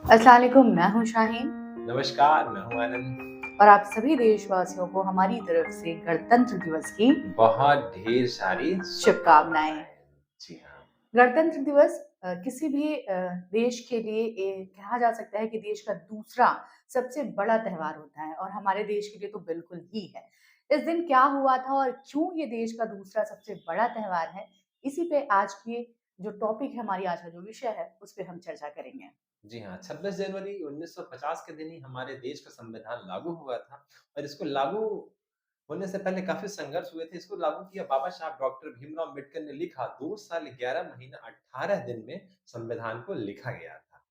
अस्सलाम वालेकुम, मैं हूँ शाहीन नमस्कार, मैं हूँ आनंद। और आप सभी देशवासियों को हमारी तरफ से गणतंत्र दिवस की बहुत ढेर सारी शुभकामनाएं। शुभकामनाएँ। जी हाँ। गणतंत्र दिवस किसी भी देश के लिए कहा जा सकता है कि देश का दूसरा सबसे बड़ा त्योहार होता है और हमारे देश के लिए तो बिल्कुल ही है। इस दिन क्या हुआ था और क्यों ये देश का दूसरा सबसे बड़ा त्योहार है, इसी पे आज की जो टॉपिक है, हमारी आज का जो विषय है, उस पे हम चर्चा करेंगे। जी हाँ, 26 जनवरी 1950 के दिन ही हमारे देश का संविधान लागू हुआ था और इसको लागू होने से पहले काफ़ी संघर्ष हुए थे। इसको लागू किया बाबा साहब डॉक्टर भीमराव अम्बेडकर ने लिखा 2 साल 11 महीना 18 दिन में संविधान को लिखा गया था।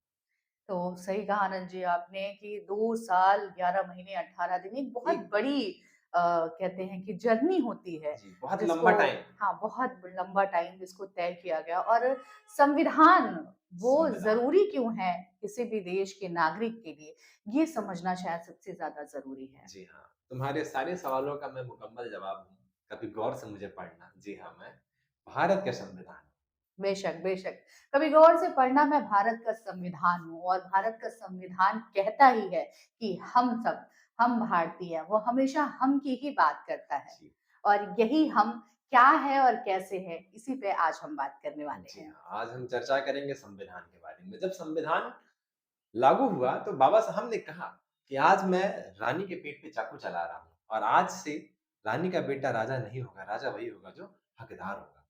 तो सही कहा आनंद जी आपने कि 2 साल 11 महीने 18 दिन एक बहुत एक बड़ी कहते हैं कि जर्नी होती है, जी, बहुत जिसको लंबा टाइम हाँ, बहुत लंबा टाइम जिसको तय किया गया और संविधान वो संविधान। ज़रूरी क्यों है किसी भी देश के नागरिक के लिए, ये समझना शायद सबसे ज़्यादा ज़रूरी है। जी हाँ, तुम्हारे सारे सवालों का मैं मुकम्मल जवाब दूँ, कभी गौर से मुझे पढ़ना। जी हाँ, मैं भारत का संविधान। बेशक, बेशक। कभी गौर से पढ़ना मैं भारत का संविधान हूँ और भारत का संविधान कहता ही है कि हम भारतीय हैं, वो हमेशा हम की ही बात करता है। जी। और यही हम क्या है और कैसे है, इसी पे आज हम बात करने वाले जी हैं। हाँ, आज हम चर्चा करेंगे संविधान के बारे में। जब संविधान लागू हुआ तो बाबा साहब ने कहा कि आज मैं रानी के पेट पे चाकू चला रहा हूँ और आज से रानी का बेटा राजा नहीं होगा, राजा वही होगा जो हकदार होगा।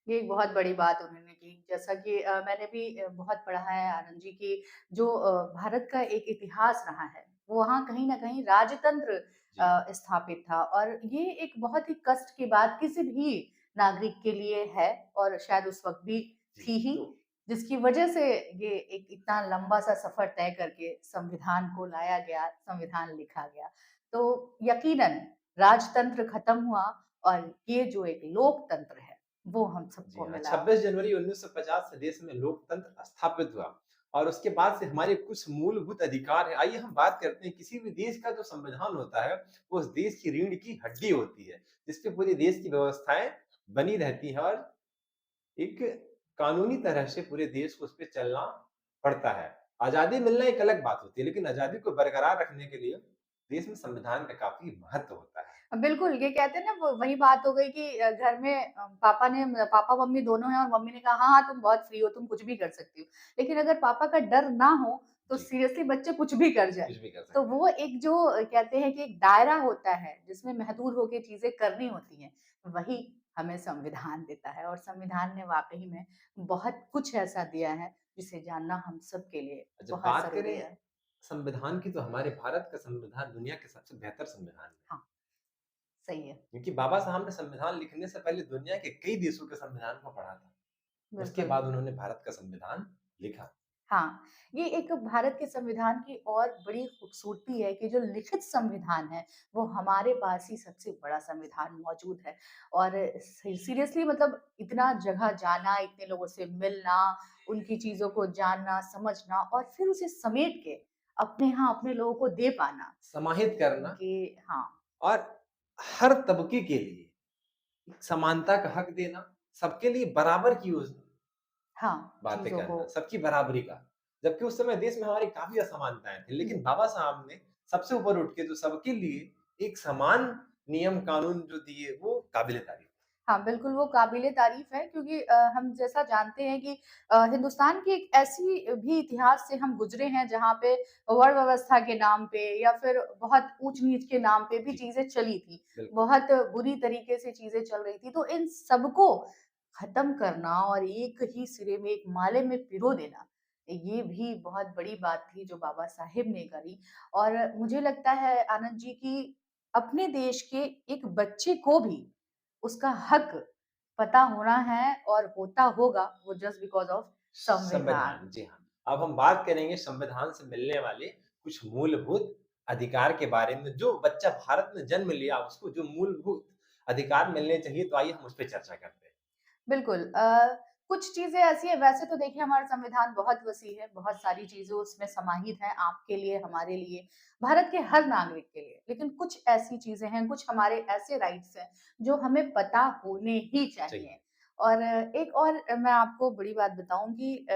ये एक बहुत बड़ी बात उन्होंने की। जैसा कि मैंने भी बहुत पढ़ा है आनंद जी कि जो भारत का एक इतिहास रहा है, वो वहाँ कहीं न कहीं राजतंत्र जी, स्थापित था और ये एक बहुत ही कष्ट की बात किसी भी नागरिक के लिए है और शायद उस वक़्त भी जी। थी ही, तो जिसकी वजह से ये एक इतना लंबा-सा सफ़र तय करके संविधान को लाया गया, संविधान लिखा गया। तो यकीनन राजतंत्र खत्म हुआ और ये जो एक लोकतंत्र है, वो हम जी सबको हाँ, मिला। 26 जनवरी 1950 से देश में लोकतंत्र स्थापित हुआ और उसके बाद से हमारे कुछ मूलभूत अधिकार हैं। आइए हम बात करते हैं किसी भी देश का जो संविधान होता है, वो उस देश की रीढ़ की हड्डी होती है, जिस पे पूरे देश की व्यवस्थाएँ बनी रहती हैं और एक कानूनी तरह से पूरे देश को उसपे चलना पड़ता है। आज़ादी मिलना एक अलग बात होती है, लेकिन आज़ादी को बरकरार रखने के लिए देश में संविधान का काफ़ी महत्व होता है। बिल्कुल, ये कहते हैं ना वो वही बात हो गई कि घर में पापा-मम्मी दोनों हैं और मम्मी ने कहा, "हाँ, हाँ, तुम बहुत फ्री हो, तुम कुछ भी कर सकती हो।" लेकिन अगर पापा का डर ना हो, तो जी, सीरियसली बच्चे कुछ भी कर जाएँ। कुछ भी कर तो सकते हैं। वो एक जो कहते हैं कि एक दायरा होता है, जिसमें महदूद होके चीज़ें करनी होती हैं, वही हमें संविधान देता है और संविधान ने वाक़ई में बहुत कुछ ऐसा दिया है, जिसे जानना हम सबके लिए जब बहुत बात ज़रूरी करें है। संविधान की तो हमारे भारत का संविधान दुनिया के सबसे बेहतर संविधान है। हाँ, सही है। क्योंकि बाबा साहब ने संविधान लिखने से पहले दुनिया के कई देशों के संविधान को पढ़ा था। उसके बिल्कुल। बाद उन्होंने भारत का संविधान लिखा। हाँ, ये एक भारत के संविधान की और बड़ी खूबसूरती है कि जो लिखित संविधान है, वो हमारे पास ही सबसे बड़ा संविधान मौजूद है। और सीरियसली मतलब इतना जगह जाना, इतने लोगों से मिलना, उनकी चीज़ों को जानना, समझना और फिर उसे समेट के अपने यहाँ अपने लोगों को दे पाना, समाहित करना ये हाँ, और हर तबके के लिए समानता का हक देना, सबके लिए बराबर की हाँ, बातें चीज़ों को करना, सबकी बराबरी का। जबकि उस समय देश में हमारी काफ़ी असमानताएँ थी, हुँ। लेकिन बाबा साहब ने सबसे ऊपर उठ के जो सबके लिए एक समान नियम कानून जो दिए, वो काबिल-ए-तारीफ़। हाँ, बिल्कुल वो काबिल-ए-तारीफ़ है क्योंकि हम जैसा जानते हैं कि हिंदुस्तान की एक ऐसी भी इतिहास से हम गुज़रे हैं जहाँ पे वर्ण व्यवस्था के नाम पे या फिर बहुत ऊँच-नीच के नाम पे भी जी, चीज़ें चली थी। बिल्कुल। बहुत बुरी तरीके से चीज़ें चल रही थी, तो इन सबको ख़त्म करना और एक ही सिरे में एक माले में पिरो देना, ये भी बहुत बड़ी बात थी जो बाबा साहेब ने करी और मुझे लगता है आनंद जी कि अपने देश के एक बच्चे को भी उसका हक पता होना है और होता होगा वो जस्ट बिकॉज़ ऑफ संविधान। संविधान, जी हाँ। अब हम बात करेंगे संविधान से मिलने वाले कुछ मूलभूत अधिकार के बारे में, जो बच्चा भारत में जन्म लिया, उसको जो मूलभूत अधिकार मिलने चाहिए, तो आइए हम उस पे चर्चा करते हैं। बिल्कुल कुछ चीज़ें ऐसी हैं वैसे तो देखिए हमारा संविधान बहुत वसीह है, बहुत सारी चीज़ें उसमें समाहित हैं आपके लिए, हमारे लिए, भारत के हर नागरिक के लिए। लेकिन कुछ ऐसी चीज़ें हैं, कुछ हमारे ऐसे राइट्स हैं जो हमें पता होने ही चाहिए। चाहिए। और एक और मैं आपको बड़ी बात बताऊँ कि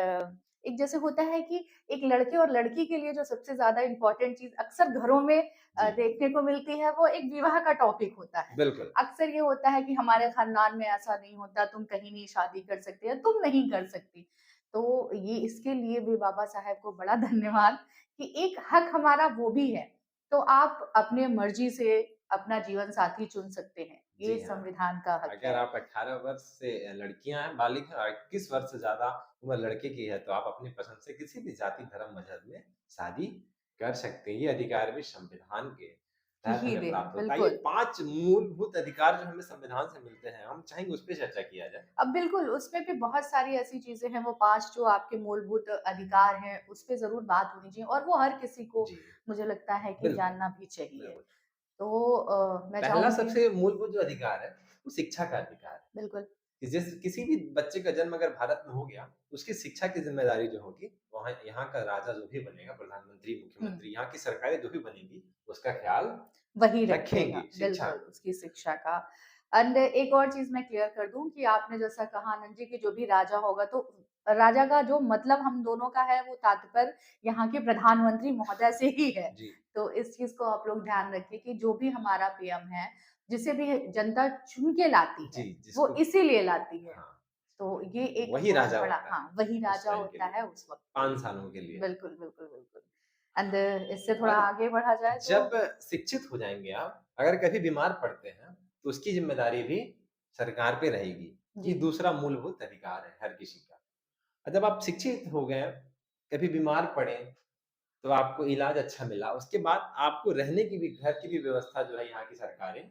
एक जैसे होता है कि एक लड़के और लड़की के लिए जो सबसे ज़्यादा इम्पोर्टेंट चीज़ अक्सर घरों में जी, देखने को मिलती है, वो एक विवाह का टॉपिक होता है। बिल्कुल। अक्सर ये होता है कि हमारे खानदान में ऐसा नहीं होता, तुम कहीं नहीं शादी कर सकते या तुम नहीं कर सकती। तो ये इसके लिए भी बाबा साहेब को बड़ा धन्यवाद कि एक हक हमारा वो भी है। तो आप अपने मर्ज़ी से अपना जीवन साथी चुन सकते हैं। ये जी हाँ। संविधान का हक अगर है। आप 18 वर्ष से लड़कियाँ हैं, बालिग हैं और 21 वर्ष से ज़्यादा उम्र लड़के की है, तो आप अपनी पसंद से किसी भी जाति, धर्म, मज़हब में शादी कर सकते हैं। ये अधिकार भी संविधान के तहत ही हमें दे हैं, प्राप्त होता है। ये बिल्कुल। 5 मूलभूत अधिकार जो हमें संविधान से मिलते हैं, हम चाहेंगे उस पे चर्चा किया जाए। अब बिल्कुल, उसमें भी बहुत सारी ऐसी चीज़ें हैं, वो 5 जो आपके मूलभूत अधिकार हैं, उस पे ज़रूर बात होनी चाहिए और वो हर किसी को जी, मुझे लगता है कि बिल्कुल, जानना भी चाहिए। बिल्कुल। तो मैं पहला चाहूँगी सबसे मूलभूत जो अधिकार है, वो शिक्षा का अधिकार है। बिल्कुल। कि जिस किसी भी बच्चे का जन्म अगर भारत में हो गया, उसकी शिक्षा की ज़िम्मेदारी जो होगी, वहाँ यहाँ का राजा जो भी बनेगा, प्रधानमंत्री, हुँ, मुख्यमंत्री, यहाँ की सरकारें जो भी बनेंगी, उसका ख़्याल वही रखेगा, रखेंगी। शिक्षा बिल्कुल, उसकी शिक्षा का। एंड एक और चीज़ मैं क्लियर कर दूँ कि आपने जैसा कहा आनंद जी कि जो भी राजा होगा तो राजा का जो मतलब हम दोनों का है, वो तात्पर्य यहाँ के प्रधानमंत्री महोदय से ही है। जी, तो इस चीज़ को आप लोग ध्यान रखिए कि जो भी हमारा पीएम है, जिसे भी जनता चुन के लाती जी, है, वो जिसको इसीलिए लाती है। हाँ, तो ये एक वही बहुत राजा बड़ा होता है, हाँ, वही उस राजा टाइम के होता लिए, है उस वक़्त के 5 लिए। सालों के लिए। बिल्कुल, बिल्कुल, बिल्कुल। एंड इससे थोड़ा और आगे बढ़ा जाए तो जब शिक्षित हो जाएँगे आप, अगर कभी बीमार पड़ते हैं, तो उसकी ज़िम्मेदारी भी सरकार पे रहेगी। ये जी, दूसरा मूलभूत अधिकार है हर किसी का। और जब आप शिक्षित हो गए, कभी बीमार पड़े, तो आपको इलाज अच्छा मिला, उसके बाद आपको रहने की भी घर की भी व्यवस्था जो है यहाँ की सरकारें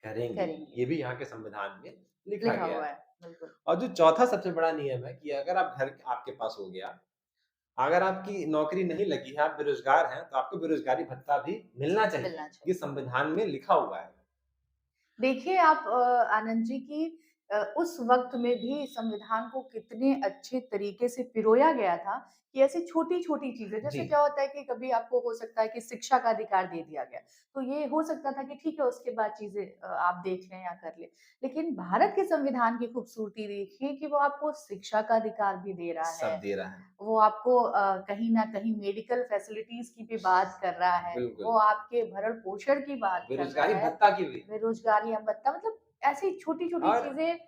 करेंगी। करेंगे। ये भी यहाँ के संविधान में लिखा लिखा गया हुआ है। है, बिल्कुल, और जो चौथा सबसे बड़ा नियम है कि अगर आप घर आपके पास हो गया, अगर आपकी नौकरी नहीं लगी है, आप बेरोज़गार हैं, तो आपको बेरोज़गारी भत्ता भी मिलना चाहिए। मिलना ये चाहिए। संविधान में लिखा हुआ है। देखिए आप आनंद जी कि उस वक़्त में भी संविधान को कितने अच्छे तरीके से पिरोया गया था कि ऐसी छोटी-छोटी चीज़ें जी, जैसे क्या होता है कि कभी आपको हो सकता है कि शिक्षा का अधिकार दे दिया गया। तो ये हो सकता था कि ठीक है उसके बाद चीज़ें आप देख लें या कर लें। लेकिन भारत के संविधान की खूबसूरती देखिए कि वो आपको शिक्षा का अधिकार भी दे रहा है। सब दे रहा है। वो आपको कहीं न कहीं मेडिकल फैसिलिटीज़ की भी बात कर रहा है। बिल्कुल, वो आपके भरण-पोषण की बात कर रहा बेरोज़गारी है। भत्ता की भी। बेरोज़गारी या भत्ता मतलब ऐसी छोटी-छोटी और चीज़ें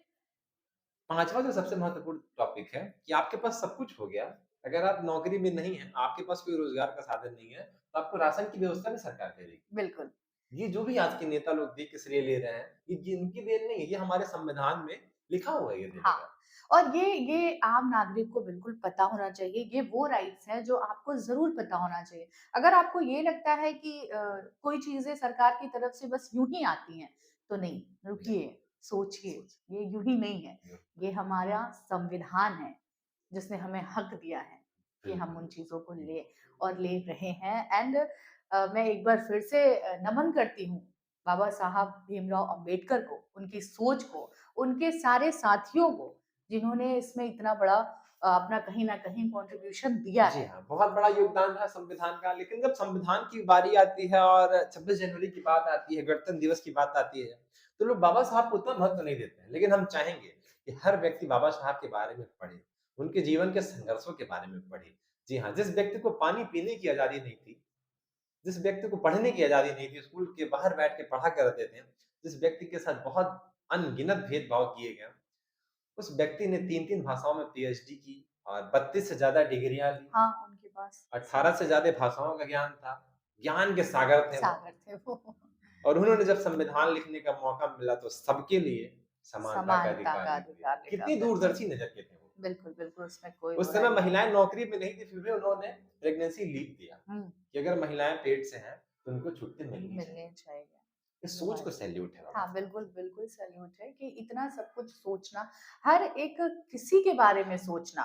5वां जो सबसे महत्वपूर्ण टॉपिक है कि आपके पास सब कुछ हो गया, अगर आप नौकरी में नहीं हैं, आपके पास कोई रोज़गार का साधन नहीं है, तो आपको राशन की व्यवस्था भी सरकार करेगी। बिल्कुल। ये जो भी आज के नेता लोग देख के श्रेय ले रहे हैं, ये इनकी देन नहीं है, ये हमारे संविधान में लिखा हुआ है ये देने हाँ, का। और ये आम नागरिक को बिल्कुल पता होना चाहिए, ये वो राइट्स हैं जो आपको ज़रूर पता होना चाहिए। अगर आपको ये लगता है कि कोई चीज़ें सरकार की तरफ से बस यूँ ही आती हैं, तो नहीं, नहीं, रुकिए, सोचिए, सोच ये यूँ ही नहीं है। बिल्कुल, ये हमारा संविधान है, जिसने हमें हक दिया है कि हम उन बिल्कुल। चीज़ों को लें और ले रहे हैं एंड मैं एक बार फिर से नमन करती हूँ बाबा साहब भीमराव अंबेडकर को, उनकी सोच को, उनके सारे साथियों को, जिन्होंने इसमें इतना बड़ा अपना कहीं न कहीं कॉन्ट्रिब्यूशन दिया जी है। हाँ, बहुत बड़ा योगदान रहा संविधान का, लेकिन जब संविधान की बारी आती है और 26 जनवरी की बात आती है, गणतंत्र दिवस की बात आती है, तो लोग बाबा साहब को उतना महत्व नहीं देते हैं। लेकिन हम चाहेंगे कि हर व्यक्ति बाबा साहब के बारे में पढ़े, उनके जीवन के संघर्षों के बारे में पढ़े। जी हाँ, जिस व्यक्ति को पानी पीने की आज़ादी नहीं थी, जिस व्यक्ति को पढ़ने की आज़ादी नहीं थी, स्कूल के बाहर बैठ के पढ़ा करते थे, जिस व्यक्ति के साथ बहुत अनगिनत भेदभाव किए गए, उस व्यक्ति ने 3-3 भाषाओं में पीएचडी की और 32 से ज़्यादा डिग्रियाँ ली। हाँ, उनके पास 18 सही से ज़्यादा भाषाओं का ज्ञान था। ज्ञान के सागर थे वो सागर थे वो। और उन्होंने जब संविधान लिखने का मौका मिला तो सबके लिए समानता का समानता अधिकार का लिख दिया। अधिकार लिखा, कितनी बिल्कुल। दूरदर्शी नज़र के थे वो। बिल्कुल, बिल्कुल, उसमें कोई उस दो समय राय नहीं है। महिलाएँ नौकरी में नहीं थी, फिर भी उन्होंने प्रेग्नेंसी लीव दिया हुँ, कि अगर महिलाएँ पेट से हैं, तो उनको छुट्टी मिलनी चाहिए। मिलने चाहिए। इस सोच को बहुत सैल्यूट है बाबा हाँ, साहब बिल्कुल, बिल्कुल सैल्यूट है कि इतना सब कुछ सोचना, हर एक किसी के बारे में सोचना,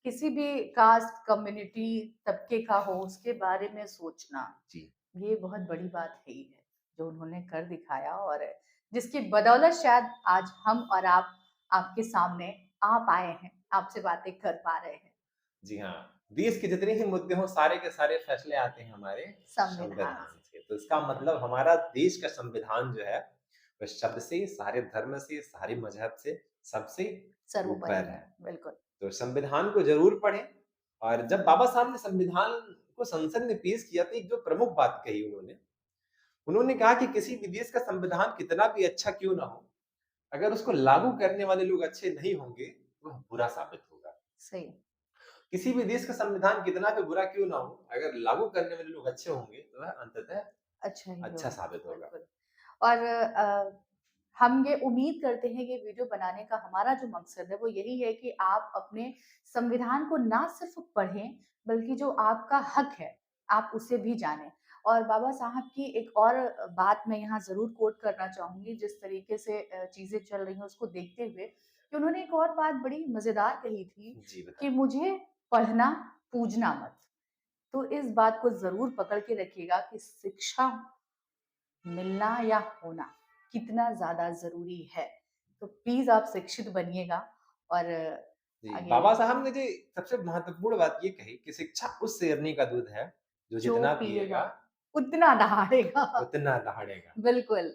किसी भी कास्ट, कम्युनिटी, तबके का हो, उसके बारे में सोचना, जी, ये बहुत बड़ी बात है ही है, जो उन्होंने कर दिखाया और जिसकी बदौलत शायद आज हम और आप आपके सामने आ पाए हैं, आपसे बातें कर पा रहे हैं, जी हाँ। देश के जितने ही मुद्दे हों, सारे के सारे फैसले आते हैं हमारे संविधान संविधान से। से। तो इसका मतलब हमारा देश का संविधान जो है, वह शब्द से, सारे धर्म से, सारे मज़हब से, सबसे सर्वोपरि ऊपर है, है। बिल्कुल। तो संविधान को ज़रूर पढ़ें और जब बाबा साहब ने संविधान को संसद में पेश किया तो एक जो प्रमुख बात कही उन्होंने, उन्होंने कहा कि किसी भी देश का संविधान कितना भी अच्छा क्यों ना हो, अगर उसको लागू करने वाले लोग अच्छे नहीं होंगे, वह बुरा साबित होगा। सही। किसी भी देश का संविधान कितना भी बुरा क्यों ना हो, अगर लागू करने वाले लोग अच्छे होंगे, तो वह अंततः अच्छा ही अच्छा होगा, साबित होगा। बिल्कुल। और हम ये उम्मीद करते हैं कि वीडियो बनाने का हमारा जो मकसद है वो यही है कि आप अपने संविधान को ना सिर्फ पढ़ें, बल्कि जो आपका हक है, आप उसे भी जानें। और बाबा साहब की एक और बात मैं यहाँ ज़रूर कोट करना चाहूँगी, जिस तरीके से चीज़ें चल रही हैं उसको देखते हुए, कि उन्होंने एक और बात बड़ी मज़ेदार कही थी जी, कि बताएँ। मुझे पढ़ना, पूजना मत। तो इस बात को ज़रूर पकड़ के रखिएगा कि शिक्षा मिलना या होना कितना ज़्यादा ज़रूरी है। तो प्लीज़ आप शिक्षित बनिएगा और जी, आगे बाबा साहब ने जी सबसे महत्वपूर्ण बात ये कही कि शिक्षा उस शेरनी का दूध है, जो जो जितना पिएगा पिएगा, उतना दहाड़ेगा। उतना दहाड़ेगा। बिल्कुल।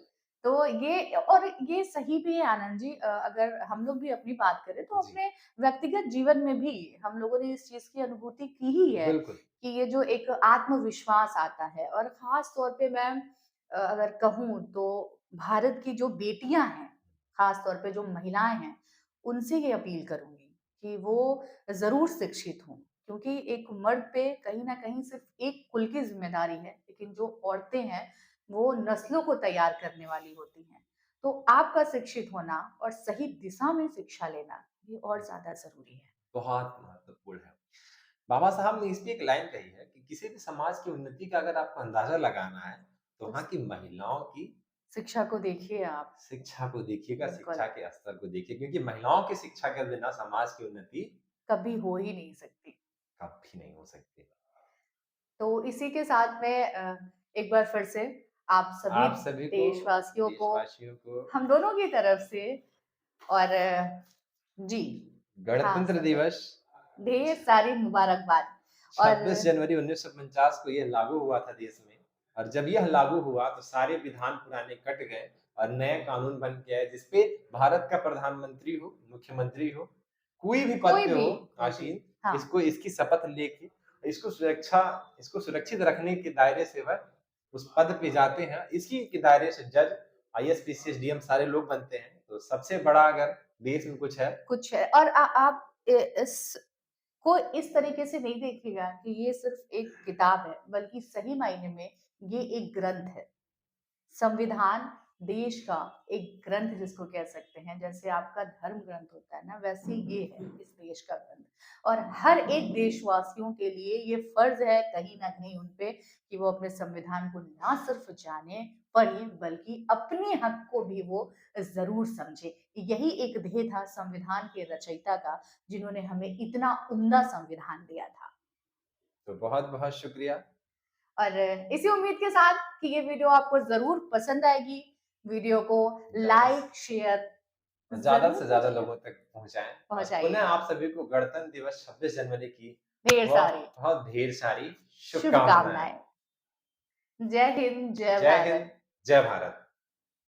तो ये और ये सही भी है आनंद जी, अगर हम लोग भी अपनी बात करें तो जी, अपने व्यक्तिगत जीवन में भी हम लोगों ने इस चीज़ की अनुभूति की ही है बिल्कुल। कि ये जो एक आत्मविश्वास आता है और ख़ास तौर पे मैं अगर कहूँ तो भारत की जो बेटियाँ हैं, ख़ास तौर पे जो महिलाएँ हैं, उनसे ये अपील करूँगी कि वो ज़रूर शिक्षित हों। क्योंकि एक मर्द पे कहीं न कहीं सिर्फ़ एक कुल की ज़िम्मेदारी है, लेकिन जो औरतें हैं वो नस्लों को तैयार करने वाली होती हैं। तो आपका शिक्षित होना और सही दिशा में शिक्षा लेना, ये और ज़्यादा ज़रूरी है। बहुत महत्वपूर्ण है। बाबा साहब ने इसमें एक लाइन कही है कि किसी भी समाज की उन्नति का अगर आपको अंदाज़ा लगाना है, तो तो वहाँ की महिलाओं की शिक्षा को देखिए आप। शिक्षा को देखिएगा, बिल्कुल, शिक्षा के स्तर को देखिए क्योंकि महिलाओं की शिक्षा के बिना समाज की उन्नति कभी हो ही नहीं सकती। कभी नहीं हो सकती। तो इसी के साथ में एक बार फिर से आप सभी आप सभी को, देशवासियों को देशवासियों को हम दोनों की तरफ से और जी, ख़ास गणतंत्र तौर पे दिवस ढेर सारी मुबारकबाद। और 26 जनवरी 1949 को यह लागू हुआ था देश में और जब यह लागू हुआ तो सारे विधान पुराने कट गए और नए कानून बन के आए जिसपे भारत का प्रधानमंत्री हो, मुख्यमंत्री हो, कोई भी पद कोई पे भी हो जी, आसीन, हाँ, इसको इसकी शपथ लेके इसको सुरक्षित रखने के दायरे से वह उस पद पे जाते हैं। इसी के दायरे से जज, आईएएस, पीसीएस, डीएम सारे लोग बनते हैं। तो सबसे बड़ा अगर देश में कुछ है कुछ है और आप इसको इस तरीके से नहीं देखिएगा कि ये सिर्फ़ एक किताब है, बल्कि सही मायने में ये एक ग्रंथ है। संविधान देश का एक ग्रंथ जिसको कह सकते हैं, जैसे आपका धर्म ग्रंथ होता है ना, वैसे ये है इस देश का ग्रंथ। और हर एक देशवासियों के लिए ये फ़र्ज़ है कहीं न कहीं उन पे कि वो अपने संविधान को ना सिर्फ़ जानें, पढ़ें, बल्कि अपने हक को भी वो ज़रूर समझें। यही एक ध्येय था संविधान के रचयिता का, जिन्होंने हमें इतना उम्दा संविधान दिया था। तो बहुत-बहुत शुक्रिया। और इसी उम्मीद के साथ कि ये वीडियो आपको ज़रूर पसंद आएगी। वीडियो को ज़्यादा लाइक, शेयर ज़्यादा ज़रूर से ज़्यादा कीजिएगा, लोगों तक पहुँचाएँ और पुनः पहुँचाइएगा। आप सभी को गणतंत्र दिवस 26 जनवरी की ढेर सारी बहुत-बहुत ढेर सारी शुभकामनाएँ। शुभकामनाएँ। जय हिंद, जय जय हिंद, भारत। जय भारत।